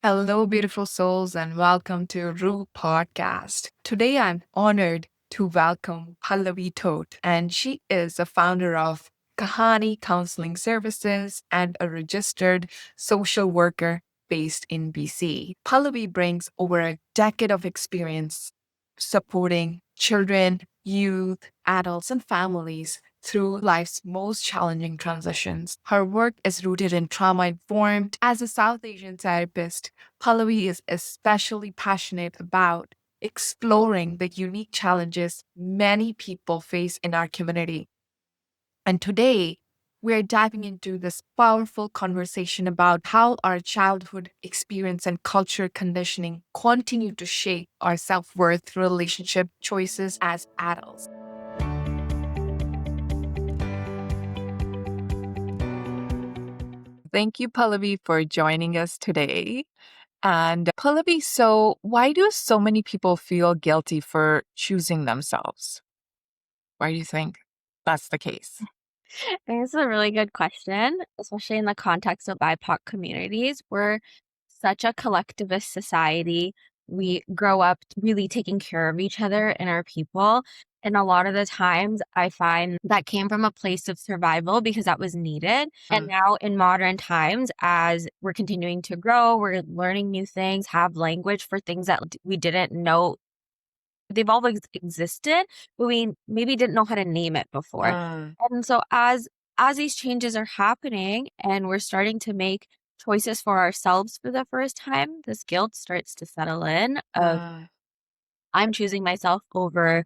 Hello, beautiful souls, and welcome to Rooh Podcast. Today, I'm honored to welcome Pallavi Dhot, and she is a founder of Kahani Counseling Services and a registered social worker based in BC. Pallavi brings over a decade of experience supporting children, youth, adults, and families through life's most challenging transitions. Her work is rooted in trauma informed. As a South Asian therapist, Pallavi is especially passionate about exploring the unique challenges many people face in our community. And today, we're diving into this powerful conversation about how our childhood experience and culture conditioning continue to shape our self worth, relationship choices as adults. Thank you, Pallavi, for joining us today. And Pallavi, so why do so many people feel guilty for choosing themselves? Why do you think that's the case? I think this is a really good question, especially in the context of BIPOC communities. We're such a collectivist society. We grow up really taking care of each other and our people. And a lot of the times, I find that came from a place of survival because that was needed. And now, in modern times, as we're continuing to grow, we're learning new things, have language for things that we didn't know they've always existed, but we maybe didn't know how to name it before. And so as these changes are happening and we're starting to make choices for ourselves for the first time, this guilt starts to settle in of I'm choosing myself over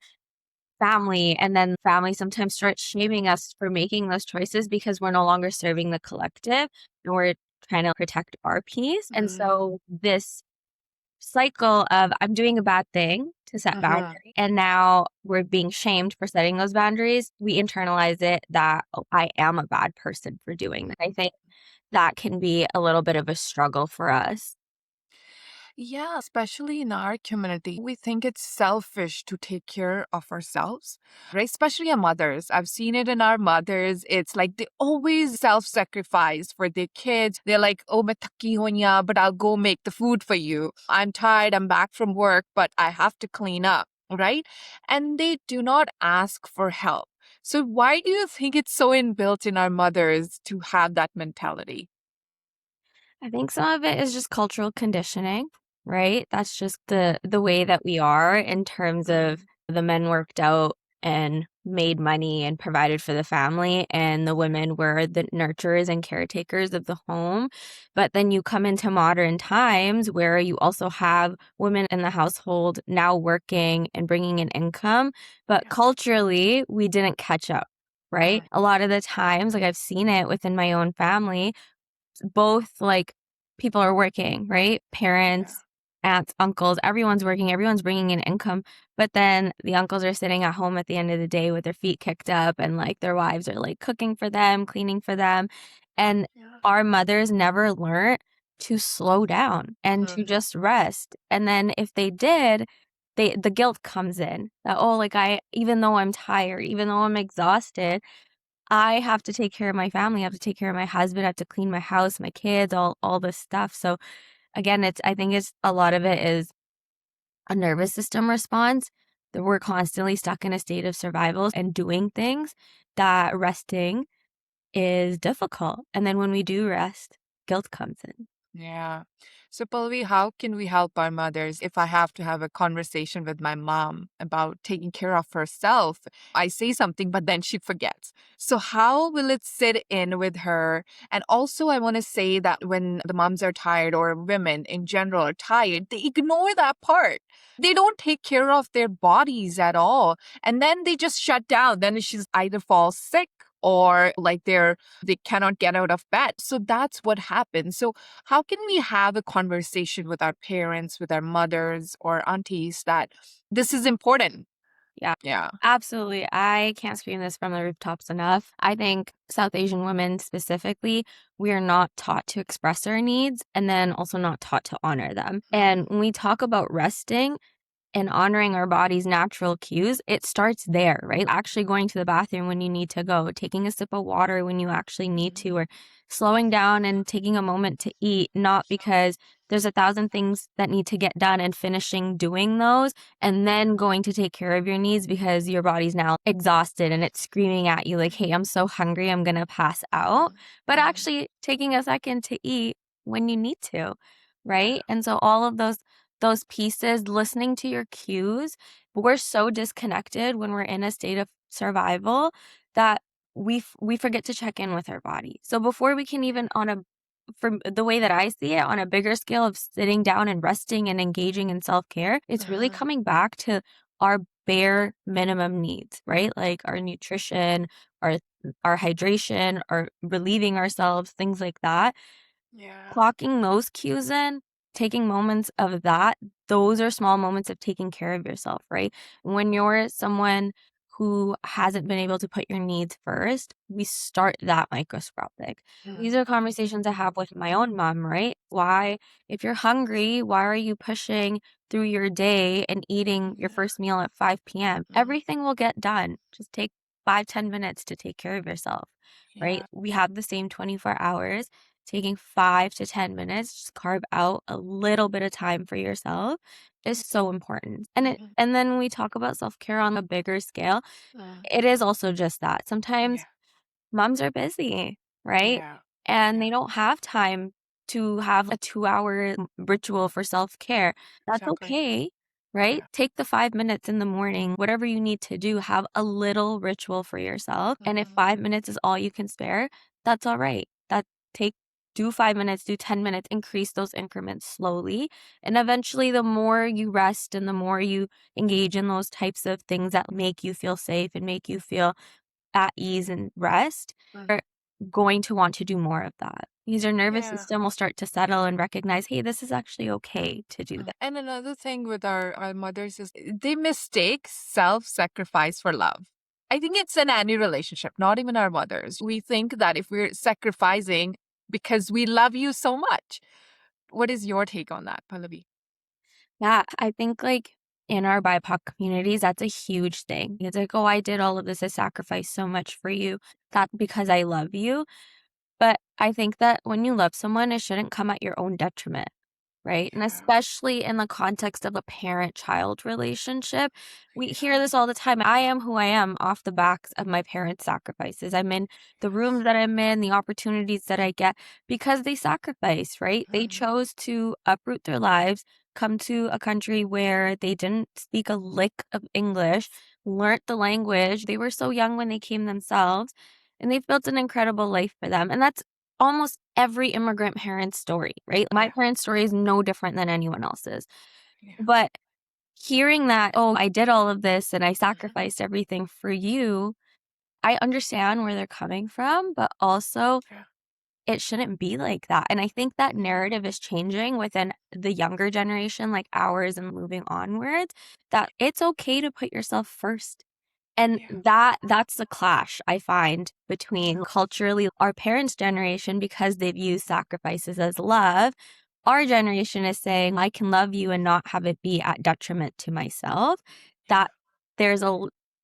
family. And then family sometimes starts shaming us for making those choices because we're no longer serving the collective and we're trying to protect our peace. And so this cycle of I'm doing a bad thing to set boundaries, and now we're being shamed for setting those boundaries. We internalize it that I am a bad person for doing that. I think that can be a little bit of a struggle for us. Yeah, especially in our community, we think it's selfish to take care of ourselves, right? Especially our mothers. I've seen it in our mothers. It's like they always self sacrifice for their kids. They're like, oh, main thaki hoyi haan, but I'll go make the food for you. I'm tired. I'm back from work, but I have to clean up, right? And they do not ask for help. So, why do you think it's so inbuilt in our mothers to have that mentality? I think some of it is just cultural conditioning, right? That's just the way that we are in terms of the men worked out and made money and provided for the family, and the women were the nurturers and caretakers of the home. But then you come into modern times where you also have women in the household now working and bringing in income, but Yeah. culturally, we didn't catch up, right? A lot of the times, like I've seen it within my own family, both like people are working, right? Yeah. Parents, aunts, uncles, everyone's working, everyone's bringing in income. But then the uncles are sitting at home at the end of the day with their feet kicked up and like their wives are like cooking for them, cleaning for them. And Yeah. our mothers never learned to slow down and to just rest. And then if they did, the guilt comes in that, oh, like I even though I'm tired, even though I'm exhausted, I have to take care of my family, I have to take care of my husband, I have to clean my house, my kids, all this stuff. So again, I think it's a lot of it is a nervous system response that we're constantly stuck in a state of survival and doing things that resting is difficult. And then when we do rest, guilt comes in. Yeah. So, Pallavi, how can we help our mothers if I have to have a conversation with my mom about taking care of herself? I say something, but then she forgets. So, how will it sit in with her? And also, I want to say that when the moms are tired or women in general are tired, they ignore that part. They don't take care of their bodies at all. And then they just shut down. Then she's either falls sick or like they cannot get out of bed. So that's what happens. So how can we have a conversation with our parents, with our mothers or aunties that this is important? Yeah. Yeah. Absolutely. I can't scream this from the rooftops enough. I think South Asian women specifically, we are not taught to express our needs and then also not taught to honor them. And when we talk about resting, and honoring our body's natural cues, it starts there, right? Actually going to the bathroom when you need to go, taking a sip of water when you actually need to, or slowing down and taking a moment to eat, not because there's 1,000 things that need to get done and finishing doing those and then going to take care of your needs because your body's now exhausted and it's screaming at you like, hey, I'm so hungry, I'm gonna pass out. But actually taking a second to eat when you need to, right? And so all of those pieces, listening to your cues, we're so disconnected when we're in a state of survival that we forget to check in with our body. So before we can even from the way that I see it, on a bigger scale of sitting down and resting and engaging in self-care, it's really coming back to our bare minimum needs, right? Like our nutrition, our our hydration, our relieving ourselves, things like that. Clocking those cues in, taking moments of that, those are small moments of taking care of yourself, right? When you're someone who hasn't been able to put your needs first, we start that microscopic. These are conversations I have with my own mom, right? Why, if you're hungry, why are you pushing through your day and eating your first meal at 5 p.m.? Everything will get done. Just take 5-10 minutes to take care of yourself, right? We have the same 24 hours. Taking 5 to 10 minutes, just carve out a little bit of time for yourself is so important. And then when we talk about self-care on a bigger scale, it is also just that. Sometimes moms are busy, right? And they don't have time to have a 2-hour ritual for self-care. That's okay, right? Take the 5 minutes in the morning, whatever you need to do, have a little ritual for yourself. And if 5 minutes is all you can spare, that's all right. Take do 5 minutes, do 10 minutes, increase those increments slowly. And eventually, the more you rest and the more you engage in those types of things that make you feel safe and make you feel at ease and rest, you're going to want to do more of that. Because your nervous system will start to settle and recognize, hey, this is actually okay to do that. And another thing with our mothers is they mistake self sacrifice for love. I think it's in any relationship, not even our mothers. We think that if we're sacrificing because we love you so much. What is your take on that, Pallavi? Yeah, I think like in our BIPOC communities, that's a huge thing. It's like, oh, I did all of this, I sacrificed so much for you. That's because I love you. But I think that when you love someone, it shouldn't come at your own detriment, right? And especially in the context of a parent-child relationship, we hear this all the time. I am who I am off the backs of my parents' sacrifices. I'm in the rooms that I'm in, the opportunities that I get because they sacrificed, right? They chose to uproot their lives, come to a country where they didn't speak a lick of English, learnt the language. They were so young when they came themselves, and they've built an incredible life for them. And that's almost every immigrant parent's story, right? My parents' story is no different than anyone else's. But hearing that, oh, I did all of this and I sacrificed everything for you, I understand where they're coming from, but also it shouldn't be like that. And I think that narrative is changing within the younger generation, like ours and moving onwards, that it's okay to put yourself first. And that's the clash I find between culturally our parents' generation, because they've used sacrifices as love. Our generation is saying, I can love you and not have it be at detriment to myself. That there's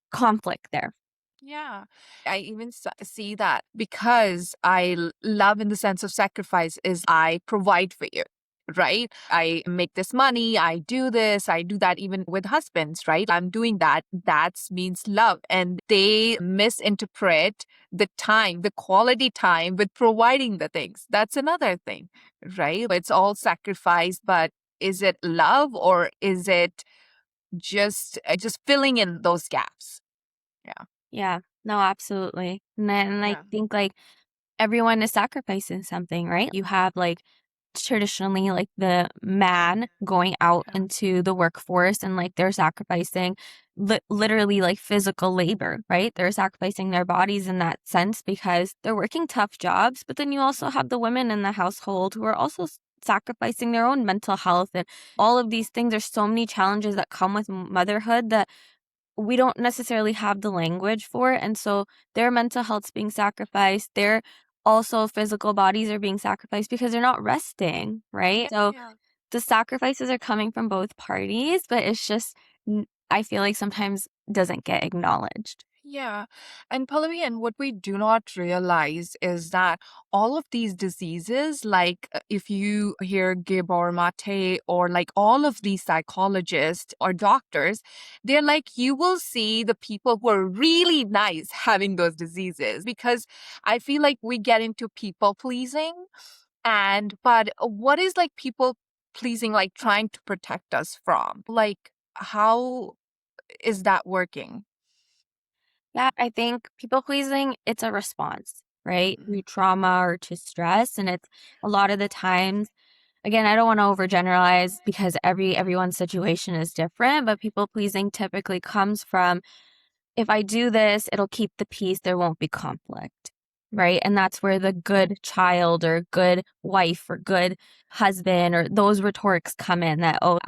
conflict there. Yeah. I even see that because I love in the sense of sacrifice is I provide for you, right? I make this money, I do this, I do that even with husbands, right? I'm doing that. That means love. And they misinterpret the time, the quality time with providing the things. That's another thing, right? It's all sacrifice, but is it love or is it just filling in those gaps? Yeah. Yeah, no, absolutely. And I think like everyone is sacrificing something, right? You have like traditionally like the man going out into the workforce and like they're sacrificing literally like physical labor, right? They're sacrificing their bodies in that sense because they're working tough jobs. But then you also have the women in the household who are also sacrificing their own mental health and all of these things. There's so many challenges that come with motherhood that we don't necessarily have the language for. And so their mental health's being sacrificed. Their also physical bodies are being sacrificed because they're not resting, right? So the sacrifices are coming from both parties, but it's just, I feel like sometimes doesn't get acknowledged. Yeah. And Pallavi, and what we do not realize is that all of these diseases, like if you hear Gabor Mate or like all of these psychologists or doctors, they're like, you will see the people who are really nice having those diseases because I feel like we get into people pleasing. But what is like people pleasing, like trying to protect us from? Like, how is that working? Yeah, I think people pleasing, it's a response, right? Mhm. To trauma or to stress. And it's a lot of the times, again, I don't want to overgeneralize because everyone's situation is different, but people pleasing typically comes from, if I do this, it'll keep the peace, there won't be conflict. Right. And that's where the good child or good wife or good husband or those rhetorics come in that, oh,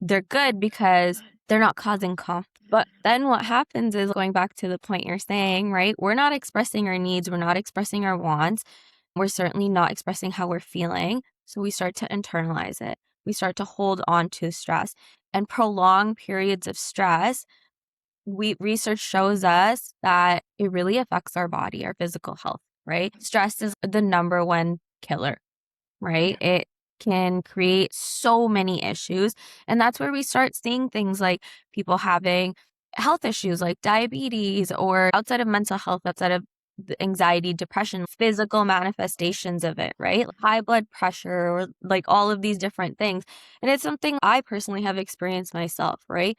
they're good because they're not causing conflict. But then what happens is going back to the point you're saying, right? We're not expressing our needs, we're not expressing our wants, we're certainly not expressing how we're feeling. So we start to internalize it. We start to hold on to stress and prolong periods of stress. We research shows us that it really affects our body, our physical health, right? Stress is the number one killer, right? Yeah. It can create so many issues. And that's where we start seeing things like people having health issues like diabetes or outside of mental health, outside of the anxiety, depression, physical manifestations of it, right? High blood pressure or like all of these different things. And it's something I personally have experienced myself, right?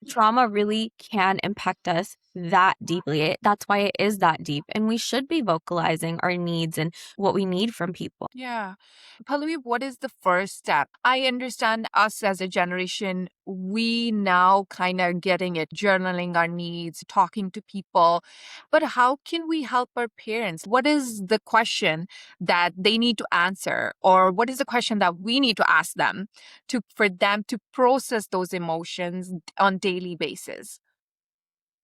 Trauma really can impact us that deeply. That's why it is that deep. And we should be vocalizing our needs and what we need from people. Yeah. Pallavi, what is the first step? I understand us as a generation, we now kind of getting it, journaling our needs, talking to people. But how can we help our parents? What is the question that they need to answer? Or what is the question that we need to ask them to for them to process those emotions on daily basis?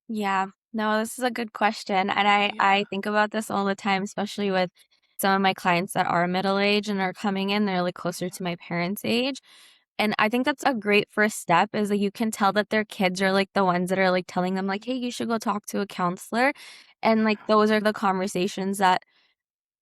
Yeah, no, this is a good question. And I Yeah. think about this all the time, especially with some of my clients that are middle age and are coming in, they're like closer to my parents' age. And I think that's a great first step is that you can tell that their kids are like the ones that are like telling them like, hey, you should go talk to a counselor. And like those are the conversations that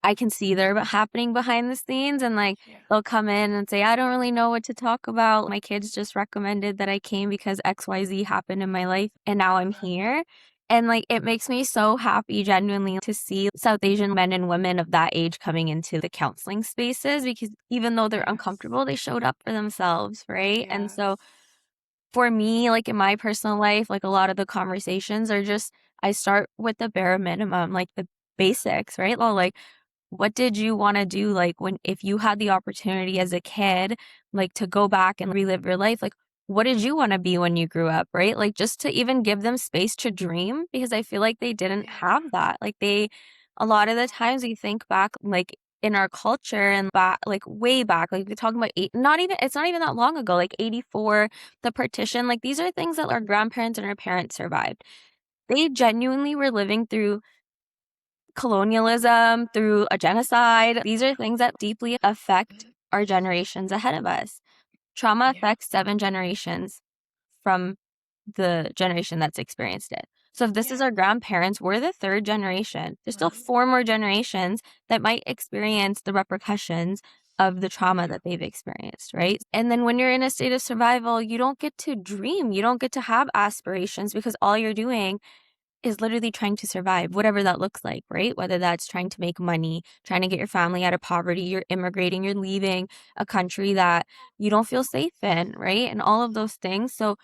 I can see they're happening behind the scenes and, like, Yeah. they'll come in and say, "I don't really know what to talk about. My kids just recommended that I came because XYZ happened in my life, and now I'm here." And, like, it makes me so happy genuinely to see South Asian men and women of that age coming into the counseling spaces because even though they're Yes. uncomfortable, they showed up for themselves, right? And so Yes. for me, like, in my personal life, like, a lot of the conversations are just I start with the bare minimum, like, the basics, right? Well, like, what did you wanna do, like, when if you had the opportunity as a kid, like, to go back and relive your life, like, what did you wanna be when you grew up, right? Like, just to even give them space to dream because I feel like they didn't Yeah. have that. Like, they a lot of the times we think back, like, in our culture and back like, way back, like, we're talking about not even it's not even that long ago, like, '84, the partition, like, these are things that our grandparents and our parents survived. They genuinely were living through colonialism, through a genocide. These are things that deeply affect our generations ahead of us. Trauma Yeah. affects 7 generations from the generation that's experienced it. So if this is Yeah. our grandparents, we're the 3rd generation. There's still 4 more generations that might experience the repercussions of the trauma that they've experienced, right? And then when you're in a state of survival, you don't get to dream. You don't get to have aspirations because all you're doing is literally trying to survive, whatever that looks like, right? Whether that's trying to make money, trying to get your family out of poverty, you're immigrating, you're leaving a country that you don't feel safe in, right? And all of those things. So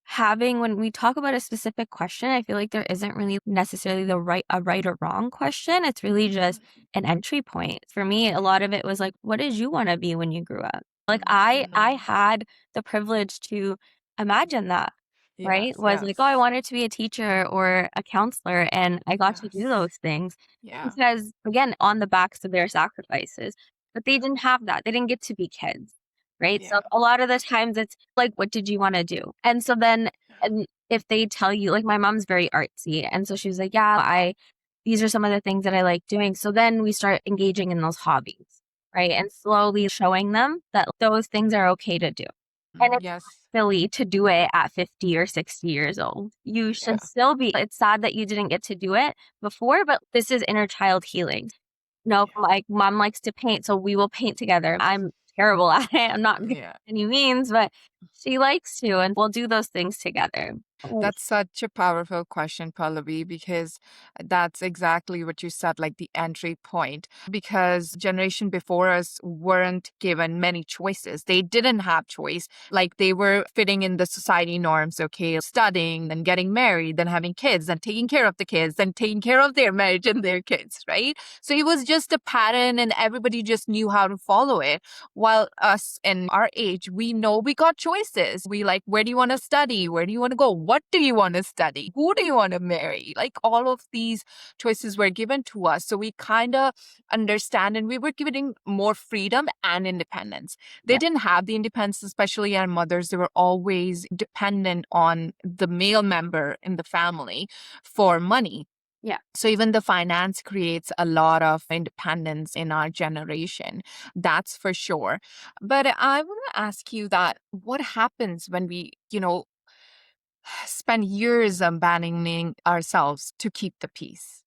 having when we talk about a specific question, I feel like there isn't really necessarily right or wrong question. It's really just an entry point. For me, a lot of it was like, what did you want to be when you grew up? Like I Mhm. had the privilege to imagine that, right? Yes. Was like, oh, I Yes. wanted to be a teacher or a counselor and I got to do Yes. those things Yeah. because again, on the backs of their sacrifices. But they didn't have that. They didn't get to be kids. Right? So Yeah. a lot of the times it's like, what did you wanna do? And so then and if they tell you like my mom's very artsy, and so she was like, "Yeah, I these are some of the things that I like doing." So then we start engaging in those hobbies. right? And slowly showing them that those things are okay to do. And it's Yes. silly to do it at 50 or 60 years old. You Yeah. should still be, it's sad that you didn't get to do it before, but this is inner child healing. No, Yeah. like mom likes to paint, so we will paint together. I'm terrible at it. I'm not good Yeah. by any means, but she likes to, and we'll do those things together. Oh, That's such a powerful question, Pallavi, because that's exactly what you said, like the entry point. Because generation before us weren't given many choices. They didn't have choice. Like they were fitting in the society norms, okay, studying, then getting married, then having kids, then taking care of the kids, then taking care of their marriage and their kids, right? So it was just a pattern and everybody just knew how to follow it. While us in our age, we know we got choices. We like, where do you want to study? Where do you want to go? What do you want to study? Who do you want to marry? Like all of these choices were given to us. So we kind of understand and we were given more freedom and independence. They yeah, didn't have the independence, especially our mothers. They were always dependent on the male member in the family for money. yeah. So even the finance creates a lot of independence in our generation. That's for sure. But I want to ask you that what happens when we, spend years abandoning ourselves to keep the peace?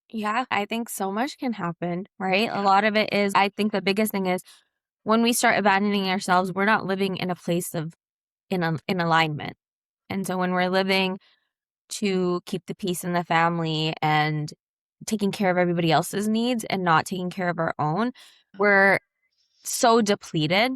Yeah, I think so much can happen, right? A Yeah. lot of it is, I think the biggest thing is when we start abandoning ourselves, we're not living in a place of in alignment. And so when we're living to keep the peace in the family and taking care of everybody else's needs and not taking care of our own, we're so depleted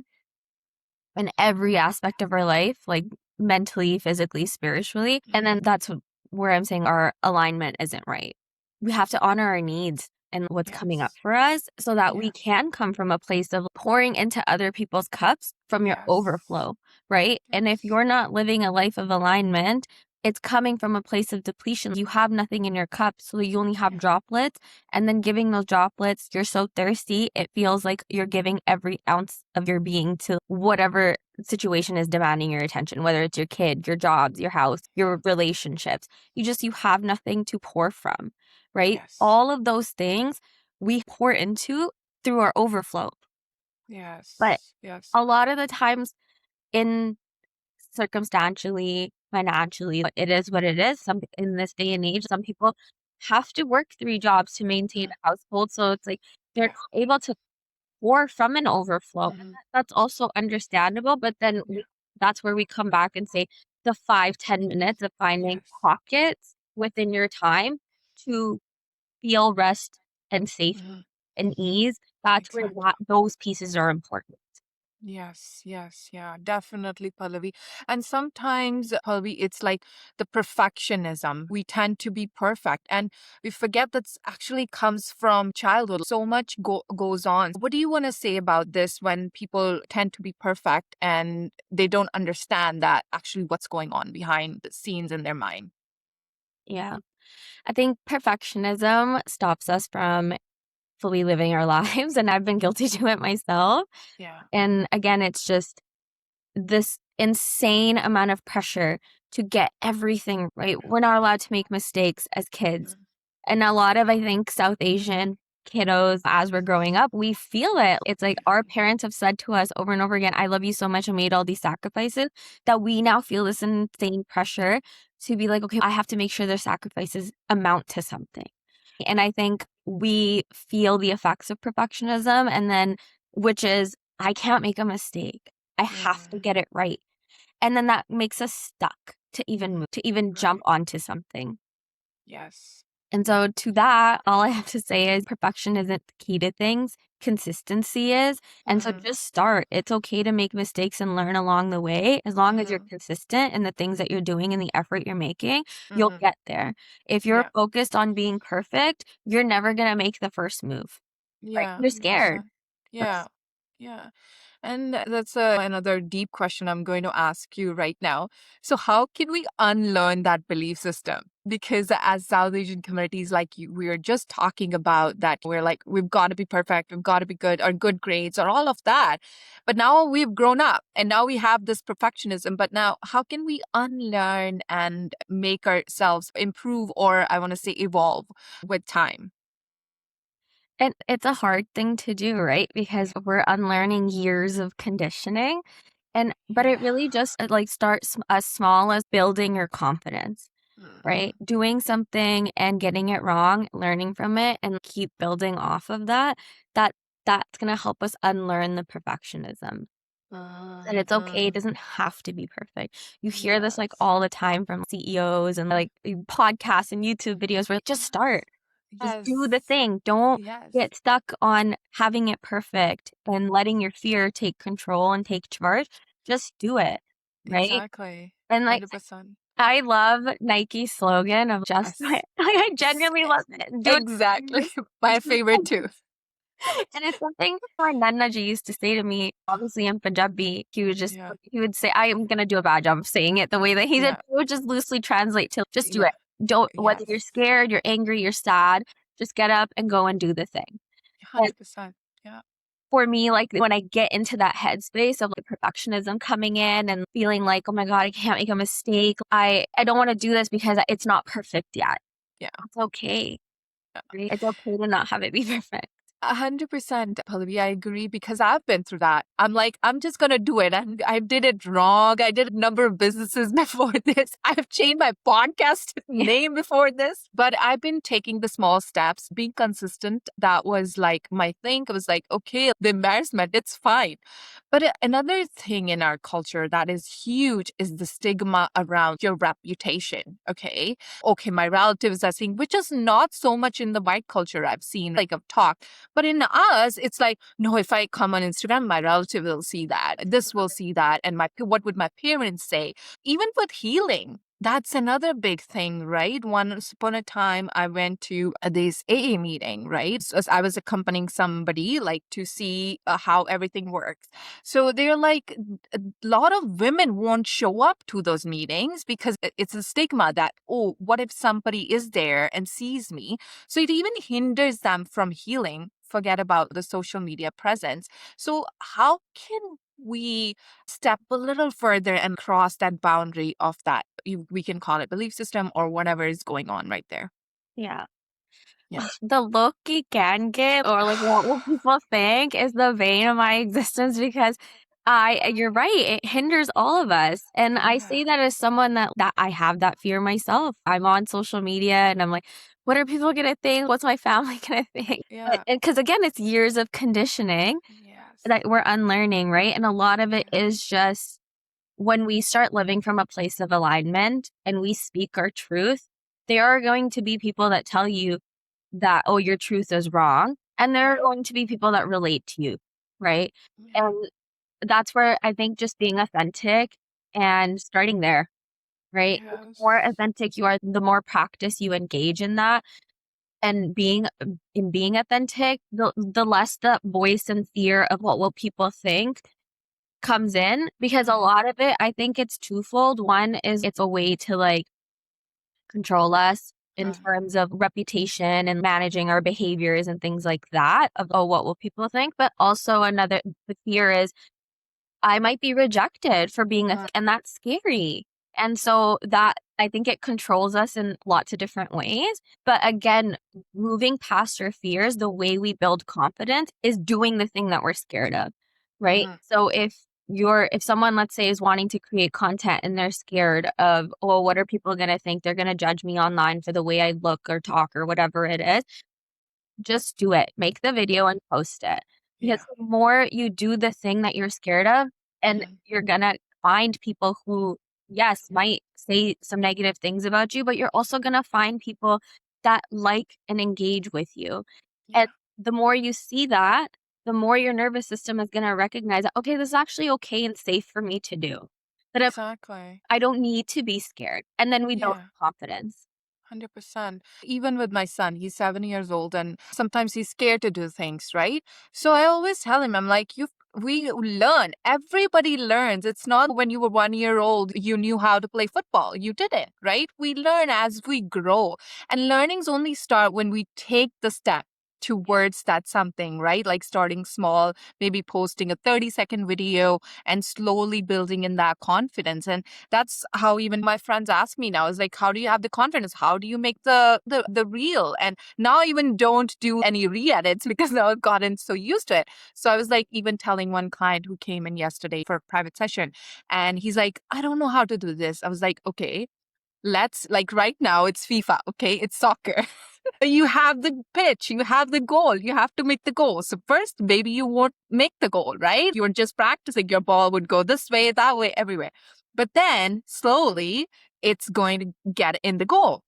in every aspect of our life, like mentally, physically, spiritually. And then that's where I'm saying our alignment isn't right. We have to honor our needs and what's coming up Yes. for us so that we Yes. can come from a place of pouring into other people's cups from your Yes. overflow, right? And if Yes. you're not living a life of alignment, it's coming from a place of depletion. You have nothing in your cup, so you only have Yeah. droplets. And then giving those droplets, you're so thirsty, it feels like you're giving every ounce of your being to whatever situation is demanding your attention, whether it's your kid, your jobs, your house, your relationships. You have nothing to pour from, right? Yes. All of those things we pour into through our overflow. But Yes. Yes. a lot of the times in circumstantially, financially, it is what it is. Some in this day and age, some people have to work 3 jobs to maintain Mhm. a household. So it's like they're Yeah. not able to pour from an overflow. And Mhm. that's also understandable. But then Yeah. that's where we come back and say the 5-10 minutes of finding Yes. pockets within your time to feel rest and safety Mhm. and ease. That's where Exactly. those pieces are important. Yes, yes, yeah, definitely, Pallavi. And sometimes, Pallavi, it's like the perfectionism. We tend to be perfect and we forget that actually comes from childhood. So much goes on. What do you want to say about this when people tend to be perfect and they don't understand that actually what's going on behind the scenes in their mind? Yeah. I think perfectionism stops us from fully living our lives, and I've been guilty to it myself. Yeah. And again, it's just this insane amount of pressure to get everything right. We're not allowed to make mistakes as kids. Mhm. And a lot of, I think, South Asian kiddos, as we're growing up, we feel it. It's like Yeah. our parents have said to us over and over again, I love you so much and made all these sacrifices that we now feel this insane pressure to be like, okay, I have to make sure their sacrifices amount to something. And I think we feel the effects of perfectionism and then, which is, I can't make a mistake. I have to Mhm. get it right. And then that makes us stuck to even Mhm. move, to even jump Right. onto something. Yes. And so to that, all I have to say is perfection isn't the key to things. Consistency is. And so Mhm. just start. It's okay to make mistakes and learn along the way. As long as you're Mhm. consistent in the things that you're doing and the effort you're making, you'll Mhm. get there. If you're Yeah. focused on being perfect, you're never going to make the first move, right? Yeah. You're Yeah. scared. Yeah. Yeah. And that's another deep question I'm going to ask you right now. So, how can we unlearn that belief system? Because as South Asian communities, like you, we are just talking about that, we're like, we've got to be perfect, we've got to be good, or good grades, or all of that. But now we've grown up and now we have this perfectionism. But now, how can we unlearn and make ourselves improve, or I want to say evolve with time? And it's a hard thing to do, right? Because we're unlearning years of conditioning. But it Yeah. really just like starts as small as building your confidence, right? Mm-mm. Doing something and getting it wrong, learning from it and keep building off of that. That that's going to help us unlearn the perfectionism. And it's okay. It Mm-mm. doesn't have to be perfect. You hear this like Yes. all the time from CEOs and like podcasts and YouTube videos where just start. Just do the Yes. thing. Don't Yes. get stuck on having it perfect and letting your fear take control and take charge. Just do it, right? Exactly. And, like, 100%. I love Nike's slogan of just do Yes. it. I Yes. genuinely love it. Do it. Exactly. Just My do favorite it. too. And it's something my Nana ji used to say to me, obviously in Punjabi, Yeah. he would say, "I am gonna do a bad job of saying it the way that he did." Yeah. It would just loosely translate to, "Just do Yeah. it. Don't whether you're Yes. scared, you're angry, you're sad, just get up and go and do the thing." And 100%. Yeah. for me, like, when I get into that headspace of, like, perfectionism coming in and feeling like, "Oh my god, I can't make a mistake. I don't wanna do this because it's not perfect yet." Yeah. It's okay, right? It's okay to not have it be perfect. 100%, Pallavi. I agree because I've been through that. I'm like, I'm just gonna do it. And I did it wrong. I did a number of businesses before this. I've changed my podcast Yeah. name before this. But I've been taking the small steps, being consistent. That was like my thing. I was like, okay, the embarrassment, it's fine. But another thing in our culture that is huge is the stigma around your reputation. Okay, my relatives are saying, which is not so much in the white culture I've seen, like I've talked. But in us, it's like, no, if I come on Instagram, my relative will see that. This will see that. And what would my parents say? Even with healing, that's another big thing, right? Once upon a time, I went to this AA meeting, right? So I was accompanying somebody like to see how everything works. So they're like, a lot of women won't show up to those meetings because it's a stigma that, oh, what if somebody is there and sees me? So it even hinders them from healing. Forget about the social media presence. So, how can we step a little further and cross that boundary of that? We can call it belief system or whatever is going on right there. Yeah. Yeah. The look you can get or, like, what will people think is the bane of my existence because you're right, it hinders all of us, and I Yeah. say that as someone that I have that fear myself. I'm on social media and I'm like, "What are people gonna think? What's my family gonna think?" Yeah. And because again, it's years of conditioning Yes. that we're unlearning, right? And a lot of it Yeah. is just when we start living from a place of alignment and we speak our truth, there are going to be people that tell you that, "Oh, your truth is wrong," and there are Yeah. going to be people that relate to you, right? Yeah. And that's where I think just being authentic and starting there, right? The more Yes. authentic you are, the more practice you engage in that and being authentic, the less the voice and fear of what will people think comes in because a Mhm. lot of it, I think it's twofold. One is it's a way to, like, control us in Uh, terms of reputation and managing our behaviors and things like that of, "Oh, what will people think?" But also the fear is I might be rejected for being uh, and that's scary. And so that I think it controls us in lots of different ways. But again, moving past our fears, the way we build confidence is doing the thing that we're scared of, right? mhm. So if someone, let's say, is wanting to create content and they're scared of, oh, what are people going to think? They're going to judge me online for the way I look or talk or whatever it is. Just do it. Make the video and post it. Because Yeah. the more you do the thing that you're scared of, and Mhm. you're gonna find people who, yes, might say some negative things about you, but you're also gonna find people that like and engage with you. And Yeah. the more you see that, the more your nervous system is gonna recognize that, okay, this is actually okay and safe for me to do. That Exactly. I don't need to be scared. And then we build Yeah. confidence. 100%. Even with my son, he's 7 years old and sometimes he's scared to do things, right? So I always tell him, I'm like, we learn. Everybody learns. It's not when you were 1 year old, you knew how to play football. You didn't, right? We learn as we grow. And learnings only start when we take the step. towards that something, right? Like starting small, maybe posting a 30-second video and slowly building in that confidence. And that's how even my friends ask me now is like, how do you have the confidence? How do you make the reel? And now I even don't do any re-edits because now I've gotten so used to it. So I was like even telling one client who came in yesterday for a private session, and he's like, I don't know how to do this. I was like, okay, let's, like, right now it's FIFA, okay? It's soccer. You have the pitch, you have the goal, you have to make the goal. So first, maybe you won't make the goal, right? You're just practicing, your ball would go this way, that way, everywhere. But then slowly it's going to get in the goal.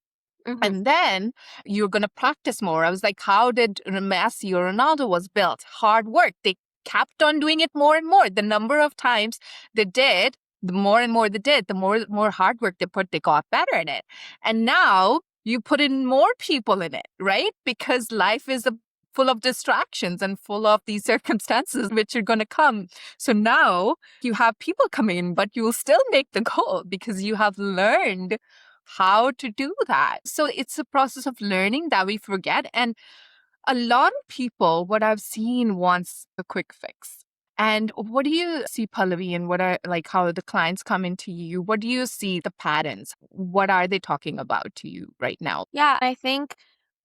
Mhm. And then you're going to practice more. I was like, how did Messi or Ronaldo was built? Hard work. They kept on doing it more and more. The number of times they did, the more and more they did, the more hard work they put, they got better in it. And now you put in more people in it, right? Because life is full of distractions and full of these circumstances which are going to come. So now you have people come in, but you will still make the goal because you have learned how to do that. So it's a process of learning that we forget. And a lot of people, what I've seen, wants a quick fix. And what do you see, Pallavi, and what are, like, how the clients come into you? What do you see the patterns? What are they talking about to you right now? Yeah, I think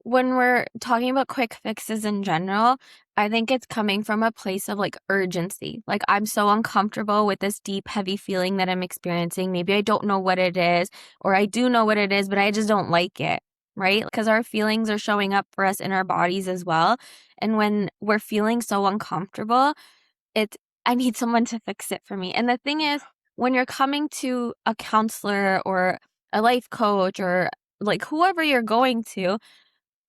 when we're talking about quick fixes in general, I think it's coming from a place of like urgency. Like, I'm so uncomfortable with this deep, heavy feeling that I'm experiencing. Maybe I don't know what it is, or I do know what it is, but I just don't like it, right? Because our feelings are showing up for us in our bodies as well. And when we're feeling so uncomfortable, it's, I need someone to fix it for me. And the thing is, when you're coming to a counselor or a life coach or like whoever you're going to,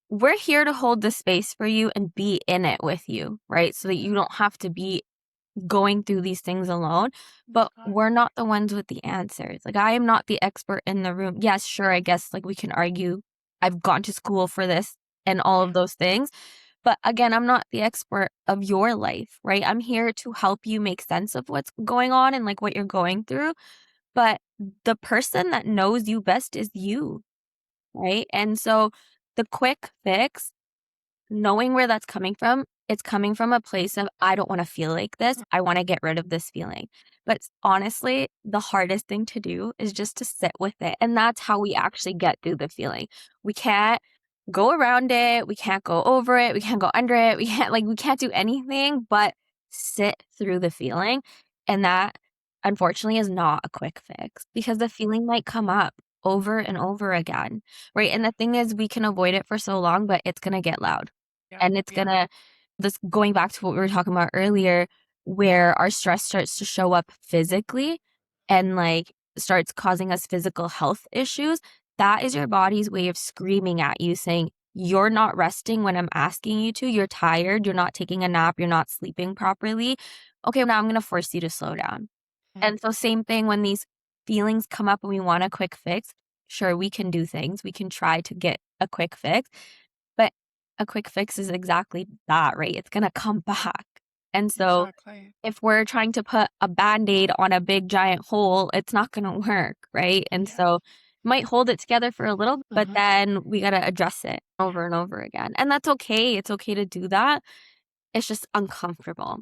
we're here to hold the space for you and be in it with you, right? So that you don't have to be going through these things alone. But we're not the ones with the answers. Like, I am not the expert in the room. Yes, sure, I guess like we can argue I've gone to school for this and all of those things. But again, I'm not the expert of your life, right? I'm here to help you make sense of what's going on and like what you're going through. But the person that knows you best is you, right? And so the quick fix, knowing where that's coming from, it's coming from a place of, I don't want to feel like this. I want to get rid of this feeling. But honestly, the hardest thing to do is just to sit with it. And that's how we actually get through the feeling. We can't go around it. We can't go over it. We can't go under it. We can't do anything but sit through the feeling. And that, unfortunately, is not a quick fix because the feeling might come up over and over again, right? And the thing is, we can avoid it for so long, but it's going to get loud. And it's gonna, this going back to what we were talking about earlier, where our stress starts to show up physically and like starts causing us physical health issues. That is your body's way of screaming at you, saying, you're not resting when I'm asking you to. You're tired. You're not taking a nap. You're not sleeping properly. Okay, now I'm going to force you to slow down. And so, same thing when these feelings come up and we want a quick fix. Sure, we can do things. We can try to get a quick fix. But a quick fix is exactly that, right? It's gonna come back. And so Exactly. if we're trying to put a Band-Aid on a big giant hole, it's not gonna work, right? And Yeah. so might hold it together for a little, but Mhm. then we gotta address it over and over again. And that's okay. It's okay to do that. It's just uncomfortable.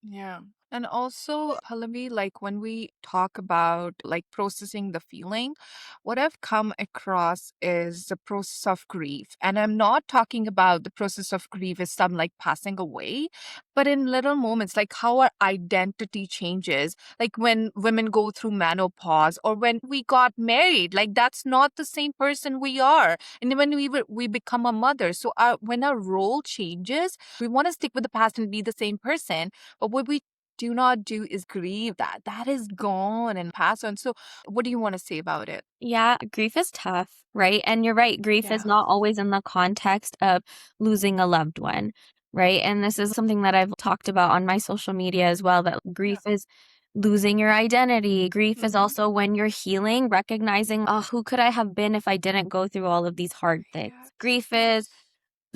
Yeah. And also, Pallavi, like when we talk about like processing the feeling, what I've come across is the process of grief. And I'm not talking about the process of grief as some like passing away, but in little moments, like how our identity changes. Like when women go through menopause or when we got married, like that's not the same person we are. And when we become a mother. So when our role changes, we want to stick with the past and be the same person, but what we do not do is grieve that. That is gone and passed on. So, what do you want to say about it? Yeah, grief is tough, right? And you're right, grief is Yeah. not always in the context of losing a loved one, right? And this is something that I've talked about on my social media as well, that Yeah. grief is losing your identity. Grief is Mhm. also when you're healing, recognizing, oh, who could I have been if I didn't go through all of these hard things? Yes. Grief is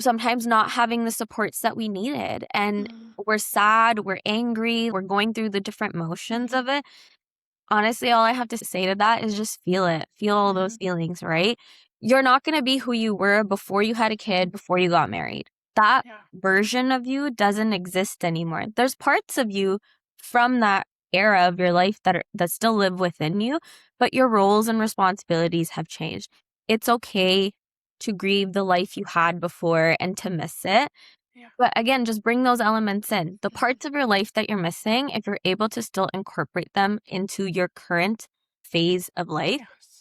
sometimes not having the supports that we needed. And Mm. we're sad, we're angry, we're going through the different motions Mhm. of it. Honestly, all I have to say to that is just feel it. Feel all those Mhm. feelings, right? You're not gonna be who you were before you had a kid, Mhm. before you got married. that version of you doesn't exist anymore. There's parts of you from that era of your life that still live within you, but your roles and responsibilities have changed. It's okay to grieve the life you had before and to miss it. But again, just bring those elements in. The parts of your life that you're missing, if you're able to still incorporate them into your current phase of life,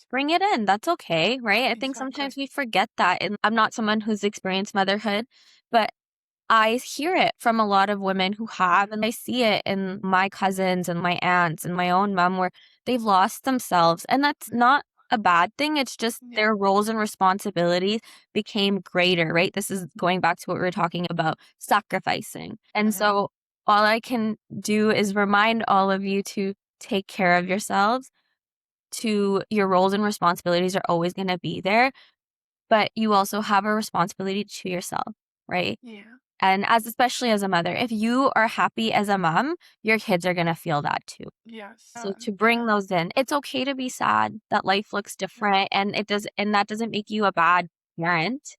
bring it in. That's okay, right? I think sometimes we forget that. And I'm not someone who's experienced motherhood, but I hear it from a lot of women who have, and I see it in my cousins and my aunts and my own mom where they've lost themselves. And that's not a bad thing. It's just their roles and responsibilities became greater, right? This is going back to what we were talking about, sacrificing. And so all I can do is remind all of you to take care of yourselves, to your roles and responsibilities are always going to be there, but you also have a responsibility to yourself, right? And especially as a mother, if you are happy as a mom, your kids are going to feel that too. So to bring those in, it's okay to be sad that life looks different and that doesn't make you a bad parent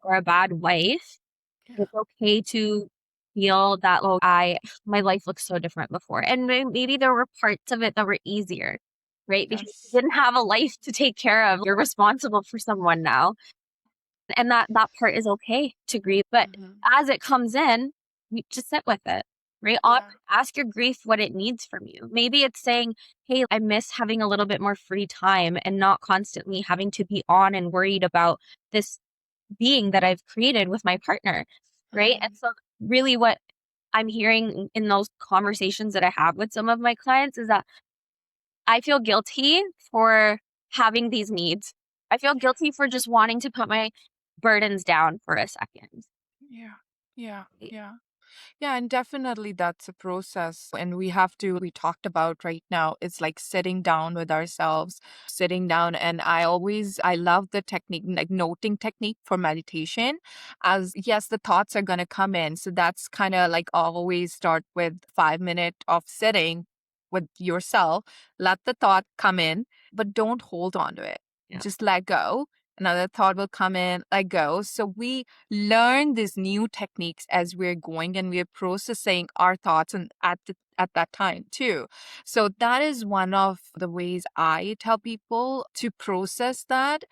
or a bad wife. It's okay to feel that, oh, my life looks so different before. And maybe there were parts of it that were easier, right? Because you didn't have a life to take care of. You're responsible for someone now. And that part is okay to grieve. But as it comes in, you just sit with it, right? Ask your grief what it needs from you. Maybe it's saying, hey, I miss having a little bit more free time and not constantly having to be on and worried about this being that I've created with my partner, right? And so really what I'm hearing in those conversations that I have with some of my clients is that I feel guilty for having these needs. I feel guilty for just wanting to put my burdens down for a second. Yeah, and definitely that's a process. And we talked about right now, it's like sitting down with ourselves, sitting down. And I love the technique, like noting technique for meditation. As yes, the thoughts are going to come in. So that's kind of like always start with 5 minutes of sitting with yourself. Let the thought come in, but don't hold on to it. Yeah. Just let go. Another thought will come in, let go. So we learn these new techniques as we're going and we're processing our thoughts and at that time too. So that is one of the ways I tell people to process that.